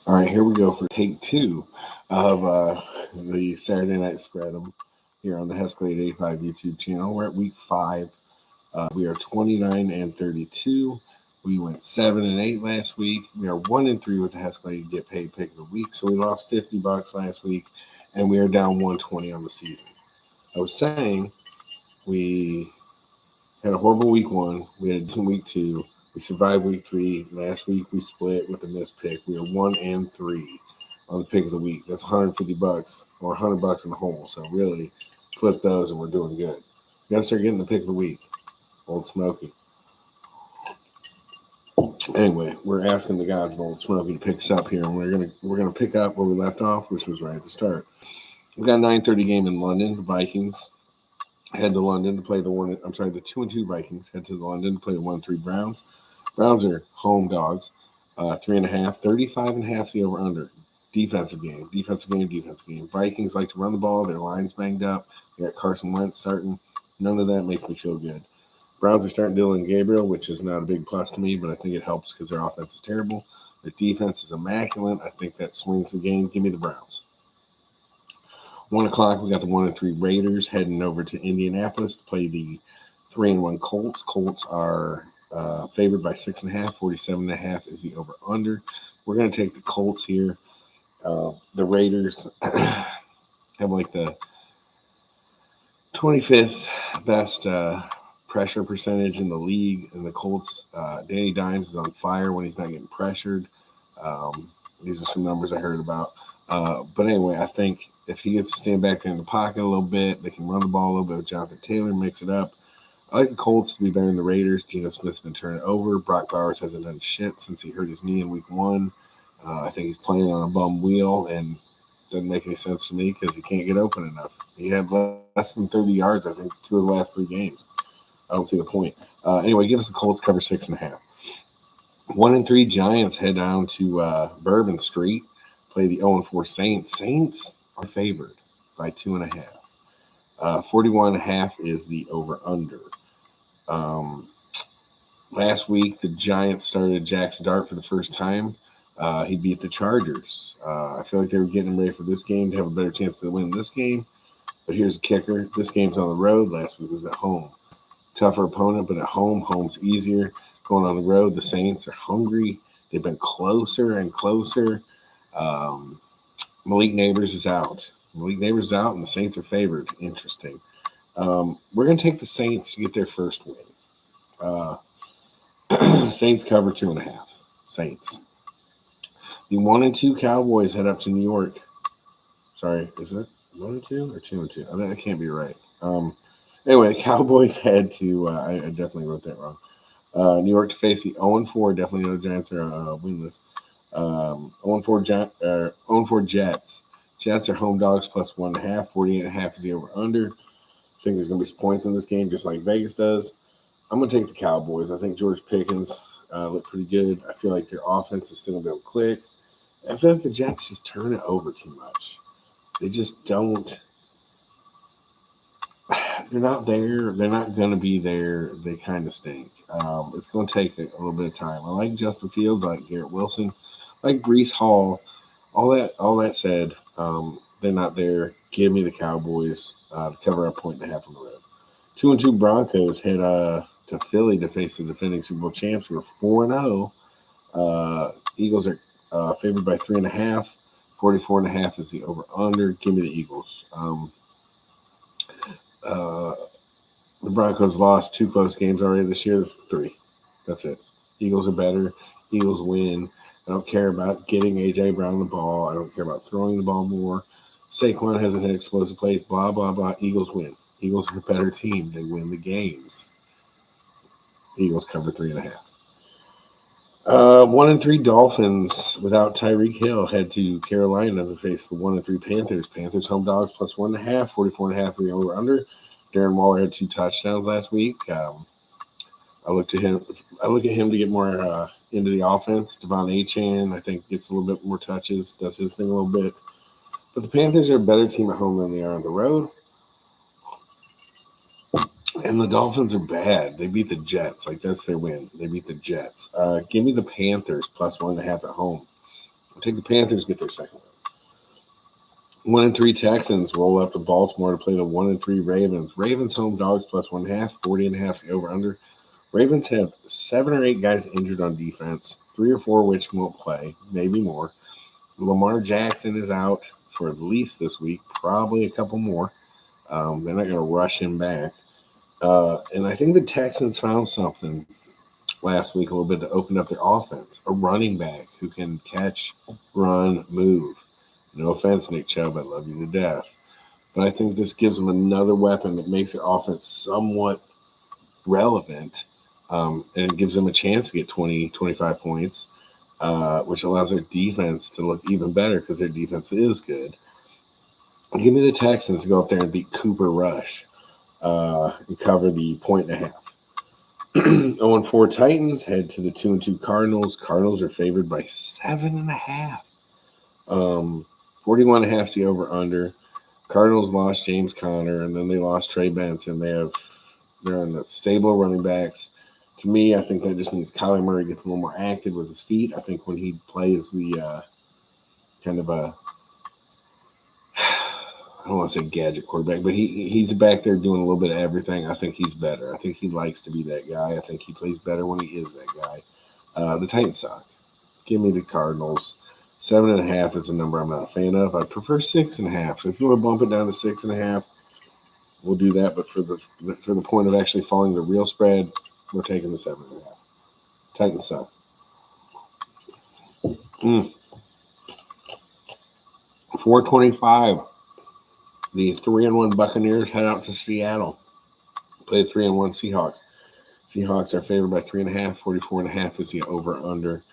All right, here we go for take two of the Saturday Night Spread 'em here on the Hescalade 85 YouTube channel. We're at week five. We are 29-32. We went 7-8 last week. We are 1-3 with the Hescalade Get Paid Pick of the Week. So we lost $50 last week, and we are down 120 on the season. I was saying we had a horrible week one. We had a decent week two. We survived week three. Last week we split with a missed pick. We are 1-3 on the pick of the week. That's $150 or $100 in the hole. So really flip those and we're doing good. We gotta start getting the pick of the week. Old Smoky. Anyway, we're asking the gods of Old Smoky to pick us up here, and we're gonna pick up where we left off, which was right at the start. We got a 9:30 game in London. The Vikings head to London to play the 2-2 Vikings head to London to play the 1-3 Browns. Browns are home dogs. 3.5, 35.5 is the over under. Defensive game. Vikings like to run the ball. Their line's banged up. They got Carson Wentz starting. None of that makes me feel good. Browns are starting Dylan Gabriel, which is not a big plus to me, but I think it helps because their offense is terrible. Their defense is immaculate. I think that swings the game. Give me the Browns. 1 o'clock, we got the 1-3 Raiders heading over to Indianapolis to play the 3-1 Colts. Colts are favored by 6.5. 47.5 is the over under. We're going to take the Colts here. The Raiders have like the 25th best pressure percentage in the league, and the Colts, Danny Dimes is on fire when he's not getting pressured. These are some numbers I heard about. But anyway, I think if he gets to stand back there in the pocket a little bit, they can run the ball a little bit with Jonathan Taylor, mix it up. I like the Colts to be better than the Raiders. Geno Smith's been turning over. Brock Bowers hasn't done shit since he hurt his knee in week one. I think he's playing on a bum wheel, and doesn't make any sense to me because he can't get open enough. He had less than 30 yards, I think, 2 of the last 3 games. I don't see the point. Anyway, give us the Colts cover 6.5. 1-3 Giants head down to Bourbon Street, play the 0-4 Saints. Saints are favored by 2.5. 41.5 is the over under. Last week, the Giants started Jackson Dart for the first time. He beat the Chargers. I feel like they were getting him ready for this game to have a better chance to win this game. But here's the kicker. This game's on the road. Last week was at home. Tougher opponent, but at home, home's easier. Going on the road, the Saints are hungry. They've been closer and closer. Malik Neighbors is out. And the Saints are favored. Interesting. We're going to take the Saints to get their first win. Saints cover 2.5. Saints. The 1-2 Cowboys head up to New York. Sorry, is it 1-2 or 2-2? I think that can't be right. Anyway, Cowboys head to. I definitely wrote that wrong. New York to face the 0-4. Definitely know the Giants are winless. 0-4 Jets. Jets are home dogs plus 1.5. 48.5 is the over under. I think there's going to be some points in this game, just like Vegas does. I'm going to take the Cowboys. I think George Pickens looked pretty good. I feel like their offense is still going to be able to click. I feel like the Jets just turn it over too much. They just don't. They're not there. They're not going to be there. They kind of stink. It's going to take a little bit of time. I like Justin Fields. I like Garrett Wilson. I like Breece Hall. All that said, they're not there. Give me the Cowboys to cover a 1.5 on the road. 2-2 Broncos head to Philly to face the defending Super Bowl champs. Who are 4-0. Eagles are favored by 3.5. 44.5 is the over under. Give me the Eagles. The Broncos lost 2 close games already this year. That's 3. That's it. Eagles are better. Eagles win. I don't care about getting A.J. Brown the ball. I don't care about throwing the ball more. Saquon hasn't had explosive plays. Blah, blah, blah. Eagles win. Eagles are a better team. They win the games. Eagles cover 3.5. 1-3 Dolphins without Tyreek Hill head to Carolina to face the 1-3 Panthers. Panthers home dogs plus 1.5. 44.5 the over under. Darren Waller had 2 touchdowns last week. I look at him to get more into the offense. Devon Achane, I think, gets a little bit more touches, does his thing a little bit. But the Panthers are a better team at home than they are on the road. And the Dolphins are bad. They beat the Jets. Like, that's their win. They beat the Jets. Give me the Panthers plus 1.5 at home. Take the Panthers, get their second win. 1-3 Texans roll up to Baltimore to play the 1-3 Ravens. Ravens home dogs plus 1.5, 40.5 the over under. Ravens have 7 or 8 guys injured on defense, 3 or 4 which won't play, maybe more. Lamar Jackson is out for at least this week, probably a couple more. They're not going to rush him back. And I think the Texans found something last week a little bit to open up their offense. A running back who can catch, run, move. No offense, Nick Chubb, I love you to death. But I think this gives them another weapon that makes their offense somewhat relevant, and it gives them a chance to get 20, 25 points, which allows their defense to look even better because their defense is good. Give me the Texans to go up there and beat Cooper Rush and cover the 1.5. 0-4 Titans head to the 2-2 Cardinals. Cardinals are favored by 7.5. 41.5 is the over under. Cardinals lost James Conner, and then they lost Trey Benson. They're on the stable running backs. To me, I think that just means Kyler Murray gets a little more active with his feet. I think when he plays the kind of a, I don't want to say gadget quarterback, but he's back there doing a little bit of everything. I think he's better. I think he likes to be that guy. I think he plays better when he is that guy. The Titans suck. Give me the Cardinals. 7.5 is a number I'm not a fan of. I prefer 6.5. So if you want to bump it down to 6.5, we'll do that. But for the point of actually following the real spread, we're taking the 7.5. Titans suck. 4:25. The 3-1 Buccaneers head out to Seattle. Play 3-1 Seahawks. Seahawks are favored by 3.5. 44.5 is the over/under.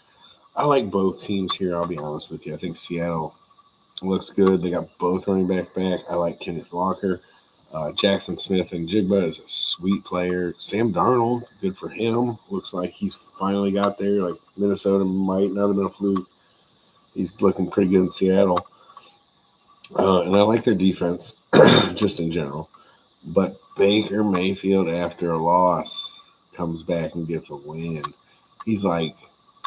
I like both teams here, I'll be honest with you. I think Seattle looks good. They got both running backs back. I like Kenneth Walker. Jackson Smith and Jigba is a sweet player. Sam Darnold, good for him. Looks like he's finally got there. Like Minnesota might not have been a fluke. He's looking pretty good in Seattle. And I like their defense just in general. But Baker Mayfield, after a loss, comes back and gets a win. He's like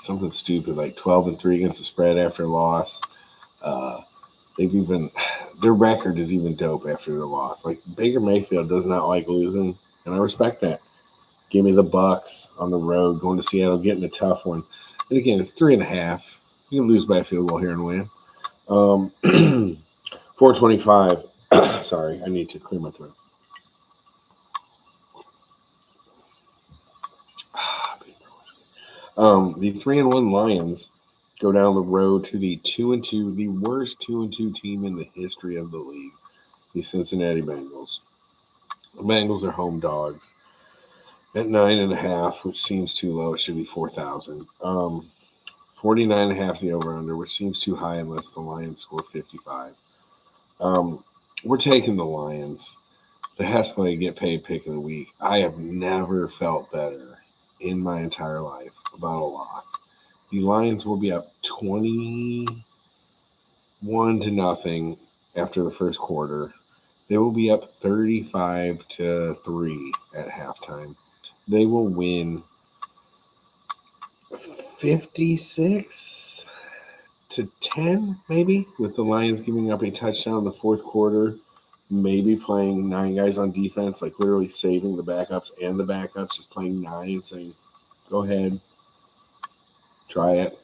something stupid, like 12-3 against the spread after a loss. Their record is even dope after their loss. Like Baker Mayfield does not like losing, and I respect that. Give me the Bucs on the road, going to Seattle, getting a tough one. And again, it's 3.5. You can lose by a field goal here and win. 4:25. Sorry, I need to clear my throat. The 3-1 Lions go down the road to the 2-2, the worst 2-2 team in the history of the league, the Cincinnati Bengals. The Bengals are home dogs at 9.5, which seems too low. It should be 4,000. 49.5 is the over/under, which seems too high unless the Lions score 55. We're taking the Lions. The Haskell get paid pick of the week. I have never felt better in my entire life about a lock. The Lions will be up 21-0 after the first quarter. They will be up 35-3 at halftime. They will win 56-10, maybe, with the Lions giving up a touchdown in the fourth quarter, maybe playing 9 guys on defense, like literally saving the backups and the backups, just playing 9 and saying, go ahead, try it.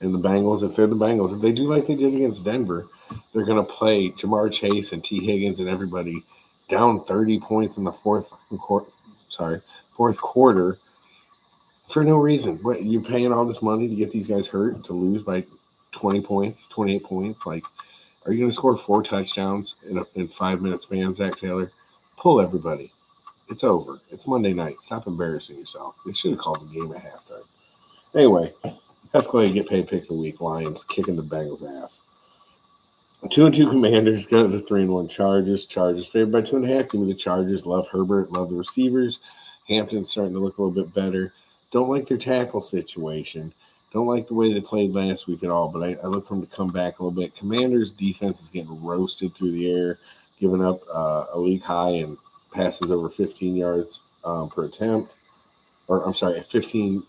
And the Bengals, if they're the Bengals, if they do like they did against Denver, they're going to play Jamar Chase and T. Higgins and everybody down 30 points in the fourth quarter for no reason. What, you're paying all this money to get these guys hurt, to lose by 20 points, 28 points? Like, are you going to score 4 touchdowns in 5 minute span, Zach Taylor? Pull everybody. It's over. It's Monday night. Stop embarrassing yourself. They should have called the game at halftime. Anyway, Escalade get paid pick of the week. Lions kicking the Bengals' ass. 2-2 Commanders go to the 3-1 Chargers. Chargers favored by 2.5. Give me the Chargers. Love Herbert. Love the receivers. Hampton's starting to look a little bit better. Don't like their tackle situation. Don't like the way they played last week at all, but I look for them to come back a little bit. Commanders' defense is getting roasted through the air, giving up a league high and passes over 15 yards per attempt. 15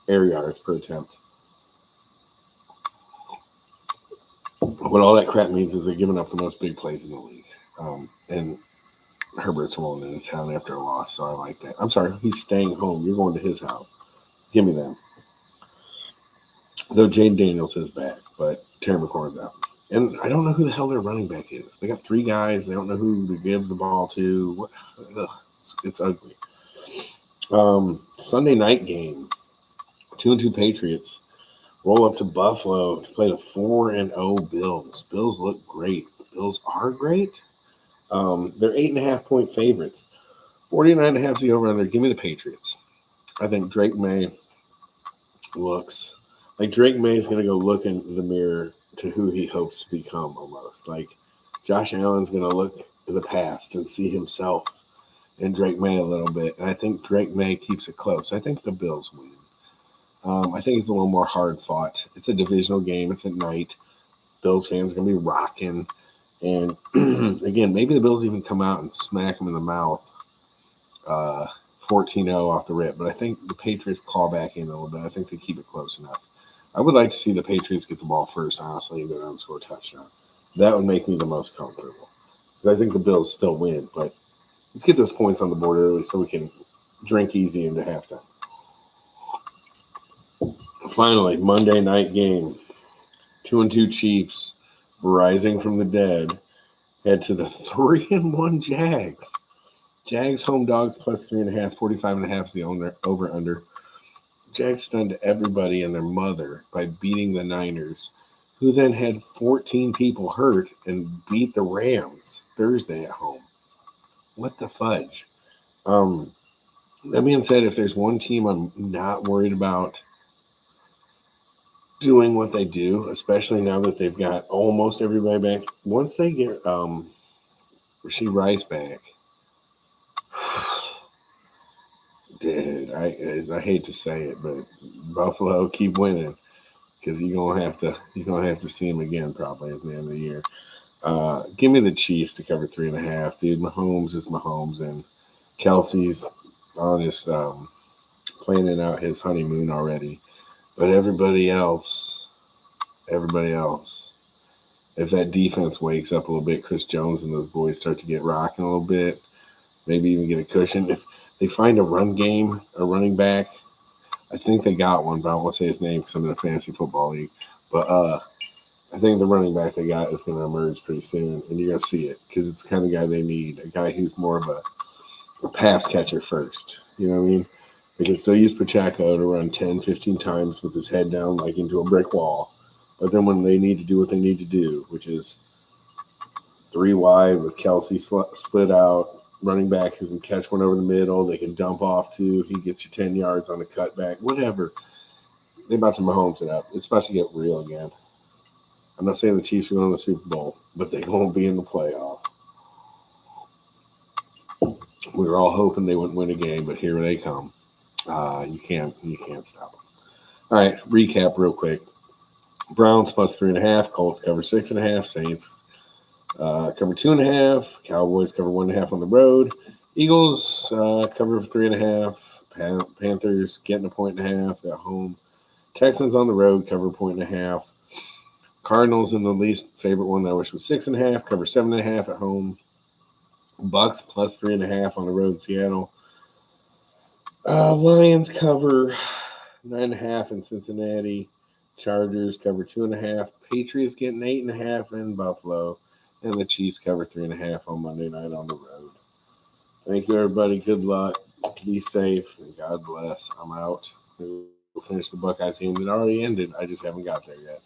air yards per attempt. What all that crap means is they're giving up the most big plays in the league. And Herbert's rolling into town after a loss, so I like that. I'm sorry, he's staying home. You're going to his house. Give me them. Though Jane Daniels is back, but Terry McLaurin's out. And I don't know who the hell their running back is. They got 3 guys. They don't know who to give the ball to. It's ugly. Sunday night game. 2-2 Patriots roll up to Buffalo to play the 4-0 Bills. Bills look great. Bills are great. They're 8.5-point favorites. 49.5 is the over-under. Give me the Patriots. I think Drake May looks like Drake May is going to go look in the mirror to who he hopes to become almost. Like Josh Allen's going to look to the past and see himself in Drake May a little bit. And I think Drake May keeps it close. I think the Bills win. I think it's a little more hard fought. It's a divisional game. It's at night. Bills fans are going to be rocking. And again, maybe the Bills even come out and smack them in the mouth 14-0 off the rip. But I think the Patriots claw back in a little bit. I think they keep it close enough. I would like to see the Patriots get the ball first, honestly, and go down and score a touchdown. That would make me the most comfortable. Because I think the Bills still win. But let's get those points on the board early so we can drink easy into halftime. Finally, Monday night game. 2-2 Chiefs, rising from the dead, head to the 3-1 Jags. Jags home dogs plus 3.5, 45.5 is the over-under. Jags stunned everybody and their mother by beating the Niners, who then had 14 people hurt and beat the Rams Thursday at home. What the fudge? That being said, if there's one team I'm not worried about doing what they do, especially now that they've got almost everybody back, once they get Rashee Rice back, dude, I hate to say it, but Buffalo keep winning because you're gonna have to see him again probably at the end of the year. Give me the Chiefs to cover 3.5, dude. Mahomes is Mahomes, and Kelsey's on his planning out his honeymoon already. But everybody else, if that defense wakes up a little bit, Chris Jones and those boys start to get rocking a little bit, maybe even get a cushion. If they find a running back, I think they got one, but I won't say his name because I'm in a fantasy football league. But I think the running back they got is going to emerge pretty soon, and you're going to see it because it's the kind of guy they need, a guy who's more of a pass catcher first. You know what I mean? They can still use Pacheco to run 10, 15 times with his head down like into a brick wall. But then when they need to do what they need to do, which is 3 wide with Kelsey split out, running back who can catch one over the middle, they can dump off to, he gets you 10 yards on a cutback, whatever. They're about to Mahomes it up. It's about to get real again. I'm not saying the Chiefs are going to the Super Bowl, but they won't be in the playoff. We were all hoping they wouldn't win a game, but here they come. You can't stop them. All right, recap real quick. Browns plus 3.5, Colts cover 6.5, Saints cover 2.5, Cowboys cover 1.5 on the road, Eagles cover 3.5, Panthers getting 1.5 at home, Texans on the road cover 1.5, Cardinals in the least favorite one, which was 6.5, cover 7.5 at home, Bucks plus 3.5 on the road, Seattle. Lions cover 9.5 in Cincinnati. Chargers cover 2.5. Patriots getting 8.5 in Buffalo. And the Chiefs cover 3.5 on Monday night on the road. Thank you, everybody. Good luck. Be safe. And God bless. I'm out. We'll finish the Buckeyes game that already ended. I just haven't got there yet.